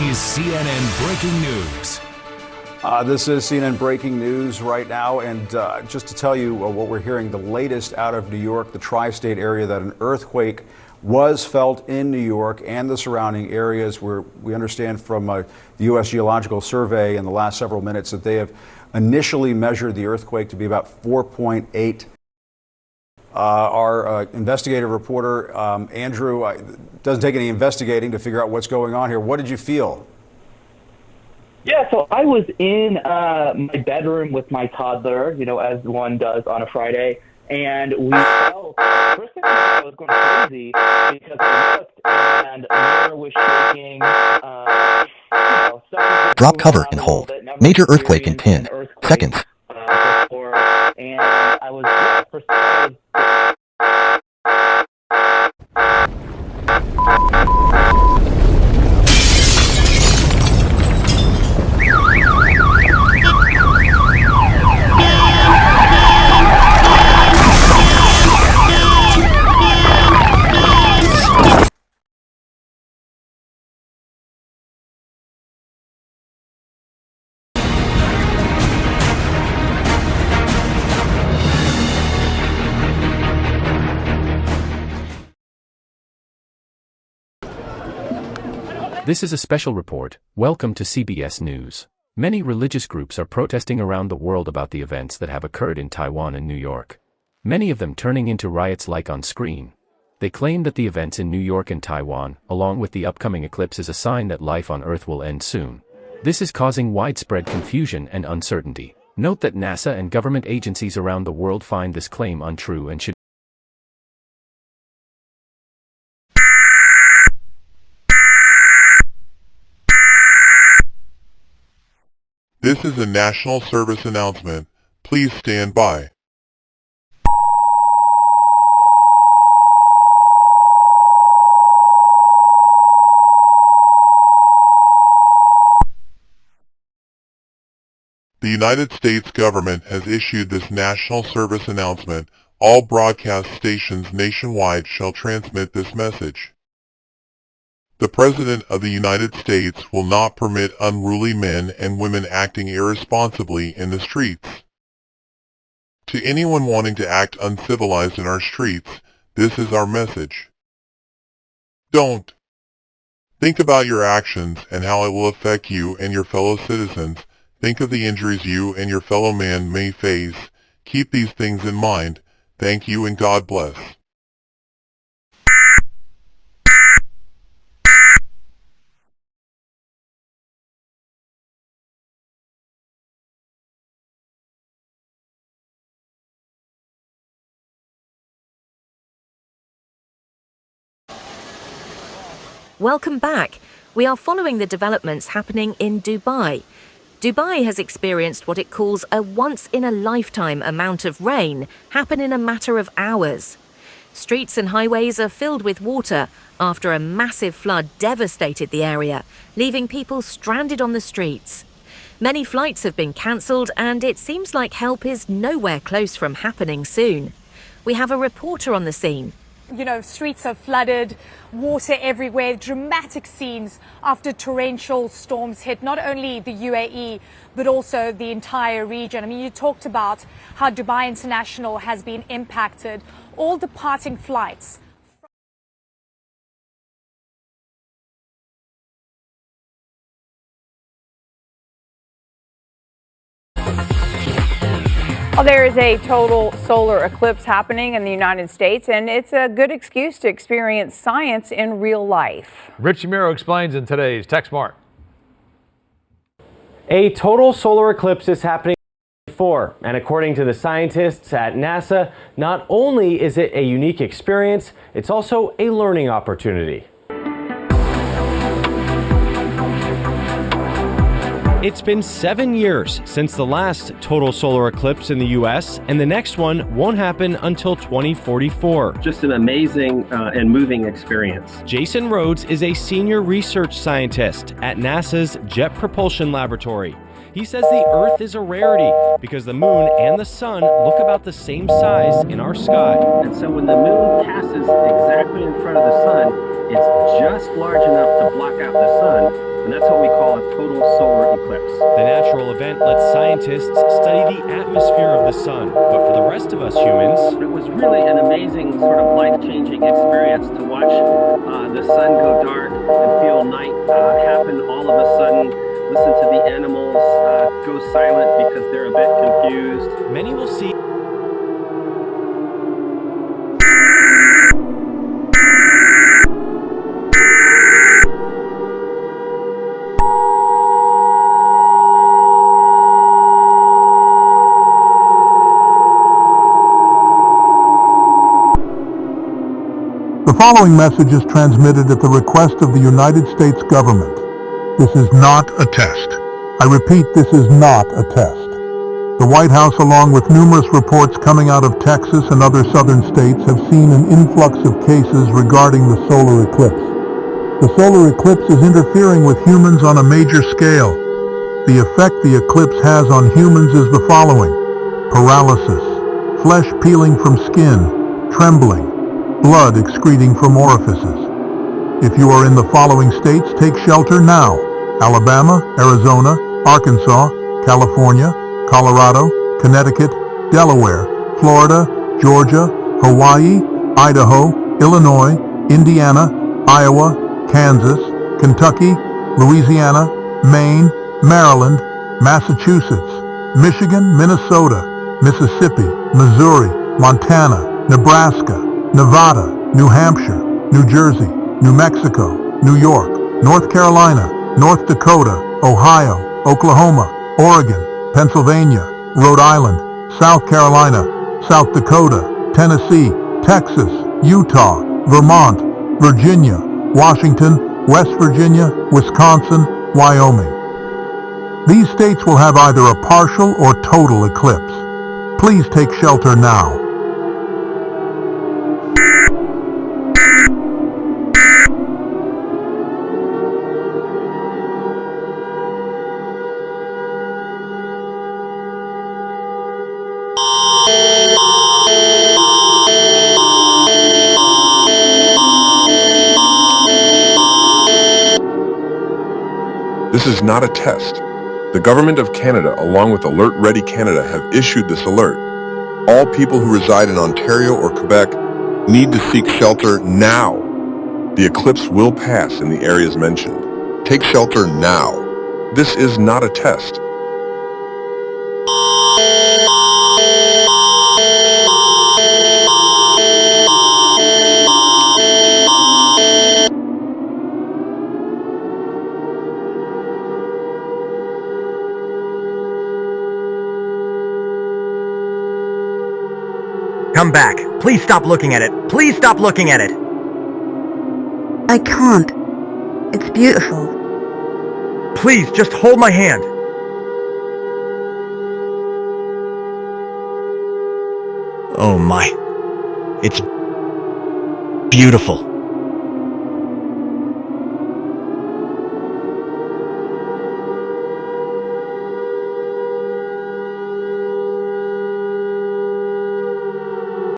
is CNN Breaking News. This is CNN Breaking News right now, and just to tell you what we're hearing, the latest out of New York, the tri-state area, that an earthquake was felt in New York and the surrounding areas, where we understand from the U.S. Geological Survey in the last several minutes that they have initially measured the earthquake to be about 4.8. Our investigative reporter, Andrew, doesn't take any investigating to figure out what's going on here. What did you feel? Yeah, so I was in my bedroom with my toddler, as one does on a Friday, and we felt, first thing I was going crazy because I looked and the mirror was shaking. Drop cover and hold. Major earthquake in pin. Seconds. Before, and I was, first I was This is a special report. Welcome to CBS News. Many religious groups are protesting around the world about the events that have occurred in Taiwan and New York. Many of them turning into riots like on screen. They claim that the events in New York and Taiwan, along with the upcoming eclipse, is a sign that life on Earth will end soon. This is causing widespread confusion and uncertainty. Note that NASA and government agencies around the world find this claim untrue and should This is a national service announcement. Please stand by. The United States government has issued this national service announcement. All broadcast stations nationwide shall transmit this message. The President of the United States will not permit unruly men and women acting irresponsibly in the streets. To anyone wanting to act uncivilized in our streets, this is our message. Don't. Think about your actions and how it will affect you and your fellow citizens. Think of the injuries you and your fellow man may face. Keep these things in mind. Thank you and God bless. Welcome back. We are following the developments happening in Dubai. Dubai has experienced what it calls a once-in-a-lifetime amount of rain happen in a matter of hours. Streets and highways are filled with water after a massive flood devastated the area, leaving people stranded on the streets. Many flights have been cancelled, and it seems like help is nowhere close from happening soon. We have a reporter on the scene. Streets are flooded, water everywhere, dramatic scenes after torrential storms hit not only the UAE, but also the entire region. I mean, you talked about how Dubai International has been impacted. All departing flights. Well, there is a total solar eclipse happening in the United States, and it's a good excuse to experience science in real life. Rich Miro explains in today's TechSmart. A total solar eclipse is happening before, and according to the scientists at NASA, not only is it a unique experience, it's also a learning opportunity. It's been 7 years since the last total solar eclipse in the U.S., and the next one won't happen until 2044. Just an amazing and moving experience. Jason Rhodes is a senior research scientist at NASA's Jet Propulsion Laboratory. He says the Earth is a rarity because the moon and the sun look about the same size in our sky. And so when the moon passes exactly in front of the sun, it's just large enough to block out the sun. and that's what we call a total solar eclipse. The natural event lets scientists study the atmosphere of the sun, but for the rest of us humans, It was really an amazing sort of life-changing experience to watch the sun go dark and feel night happen all of a sudden. Listen to the animals go silent because they're a bit confused. many will see The following message is transmitted at the request of the United States government. This is not a test. I repeat, this is not a test. The White House, along with numerous reports coming out of Texas and other southern states, have seen an influx of cases regarding the solar eclipse. The solar eclipse is interfering with humans on a major scale. The effect the eclipse has on humans is the following: paralysis, flesh peeling from skin, trembling, blood excreting from orifices. If you are in the following states, take shelter now: Alabama, Arizona, Arkansas, California, Colorado, Connecticut, Delaware, Florida, Georgia, Hawaii, Idaho, Illinois, Indiana, Iowa, Kansas, Kentucky, Louisiana, Maine, Maryland, Massachusetts, Michigan, Minnesota, Mississippi, Missouri, Montana, Nebraska, Nevada, New Hampshire, New Jersey, New Mexico, New York, North Carolina, North Dakota, Ohio, Oklahoma, Oregon, Pennsylvania, Rhode Island, South Carolina, South Dakota, Tennessee, Texas, Utah, Vermont, Virginia, Washington, West Virginia, Wisconsin, Wyoming. These states will have either a partial or total eclipse. Please take shelter now. This is not a test. The Government of Canada, along with Alert Ready Canada, have issued this alert. All people who reside in Ontario or Quebec need to seek shelter now. The eclipse will pass in the areas mentioned. Take shelter now. This is not a test. Come back. Please stop looking at it. Please stop looking at it. I can't. It's beautiful. Please, just hold my hand. Oh my. It's beautiful.